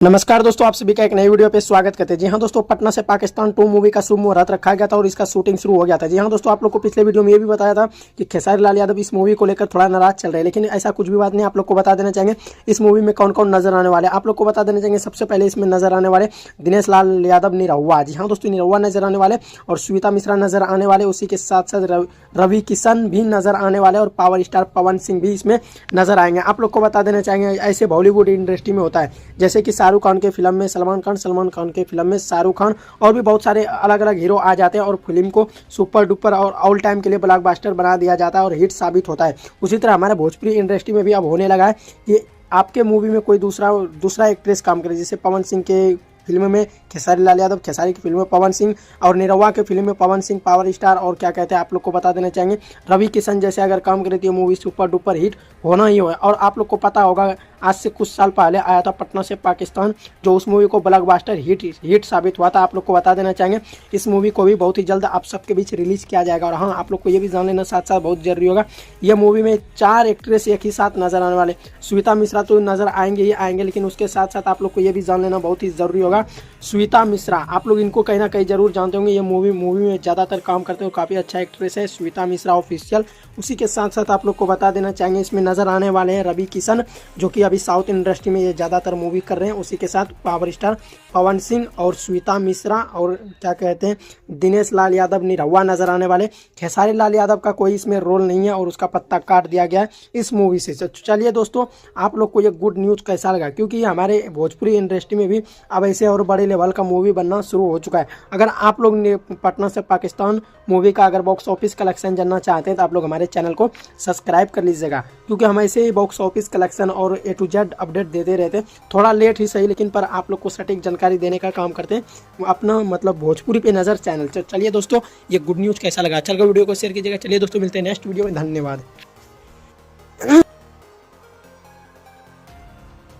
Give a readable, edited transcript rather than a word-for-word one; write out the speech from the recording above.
नमस्कार दोस्तों, आप सभी का एक नई वीडियो पे स्वागत करते हैं। जी हाँ दोस्तों, पटना से पाकिस्तान 2 मूवी का शुभ मुहूर्त रखा गया था और इसका शूटिंग शुरू हो गया था। जी हाँ दोस्तों, आप लोग को पिछले वीडियो में ये भी बताया था कि खेसारी लाल यादव इस मूवी को लेकर थोड़ा नाराज चल रहे हैं, लेकिन ऐसा कुछ भी बात नहीं। आप लोग को बता देना चाहेंगे इस मूवी में कौन कौन नजर आने वाले। आप लोग को बता देना चाहेंगे सबसे पहले इसमें नजर आने वाले दिनेश लाल यादव निरहुआ। जी हाँ दोस्तों, निरहुआ नजर आने वाले और श्वेता मिश्रा नजर आने वाले। उसी के साथ साथ रवि किशन भी नजर आने वाले और पावर स्टार पवन सिंह भी इसमें नजर आएंगे। आप लोग को बता देना चाहेंगे ऐसे बॉलीवुड इंडस्ट्री में होता है, जैसे कि शाहरुख खान के फिल्म में सलमान खान के फिल्म में शाहरुख खान और भी बहुत सारे अलग अलग हीरो आ जाते हैं और फिल्म को सुपर डुपर और ऑल टाइम के लिए ब्लॉकबस्टर बना दिया जाता है और हिट साबित होता है। उसी तरह हमारे भोजपुरी इंडस्ट्री में भी अब होने लगा है कि आपके मूवी में कोई दूसरा एक्ट्रेस काम करे, जैसे पवन सिंह के फिल्म में खेसारी लाल यादव, खेसारी की फिल्म में पवन सिंह और निरहुआ के फिल्म में पवन सिंह पावर स्टार और क्या कहते हैं आप लोग को बता देना चाहेंगे रवि किशन जैसे अगर काम करे तो ये मूवी सुपर डुपर हिट होना ही है। और आप लोग को पता होगा आज से कुछ साल पहले आया था पटना से पाकिस्तान, जो उस मूवी को ब्लॉकबस्टर हिट साबित हुआ था। आप लोग को बता देना चाहेंगे इस मूवी को भी बहुत ही जल्द आप सबके बीच रिलीज किया जाएगा। और हाँ, आप लोग को ये भी जान लेना साथ साथ बहुत जरूरी होगा, ये मूवी में 4 एक्ट्रेस एक ही साथ नजर आने वाले। श्वेता मिश्रा तो नजर आएंगे ही आएंगे, लेकिन उसके साथ साथ आप लोग को ये भी जान लेना बहुत ही जरूरी होगा, श्वेता मिश्रा, आप लोग इनको कहीं ना कहीं जरूर जानते होंगे। ये मूवी में ज़्यादातर काम करते हो, काफ़ी अच्छा एक्ट्रेस है श्वेता मिश्रा ऑफिशियल। उसी के साथ साथ आप लोग को बता देना चाहेंगे इसमें नजर आने वाले हैं रवि किशन, जो कि अभी साउथ इंडस्ट्री में ये ज़्यादातर मूवी कर रहे हैं। उसी के साथ पावर स्टार पवन सिंह और श्वेता मिश्रा और क्या कहते हैं दिनेश लाल यादव निरहुआ नजर आने वाले। खेसारी लाल यादव का कोई इसमें रोल नहीं है और उसका पत्ता काट दिया गया है इस मूवी से। चलिए दोस्तों, आप लोग को ये गुड न्यूज़ कैसा लगा, क्योंकि हमारे भोजपुरी इंडस्ट्री में भी अब ऐसे और बड़े लेवल का मूवी बनना शुरू हो चुका है। अगर आप लोग पटना से पाकिस्तान मूवी का अगर बॉक्स ऑफिस कलेक्शन जानना चाहते हैं तो आप लोग हमारे चैनल को सब्सक्राइब कर लीजिएगा, क्योंकि हम ऐसे ही बॉक्स ऑफिस कलेक्शन और A to Z अपडेट देते रहते हैं। थोड़ा लेट ही सही, लेकिन पर आप लोग को सटीक जानकारी देने का काम करते हैं अपना मतलब भोजपुरी पे नज़र चैनल। चलिए दोस्तों, ये गुड न्यूज़ कैसा लगा, चल वीडियो को शेयर कीजिएगा। चलिए दोस्तों, मिलते हैं नेक्स्ट वीडियो में। धन्यवाद।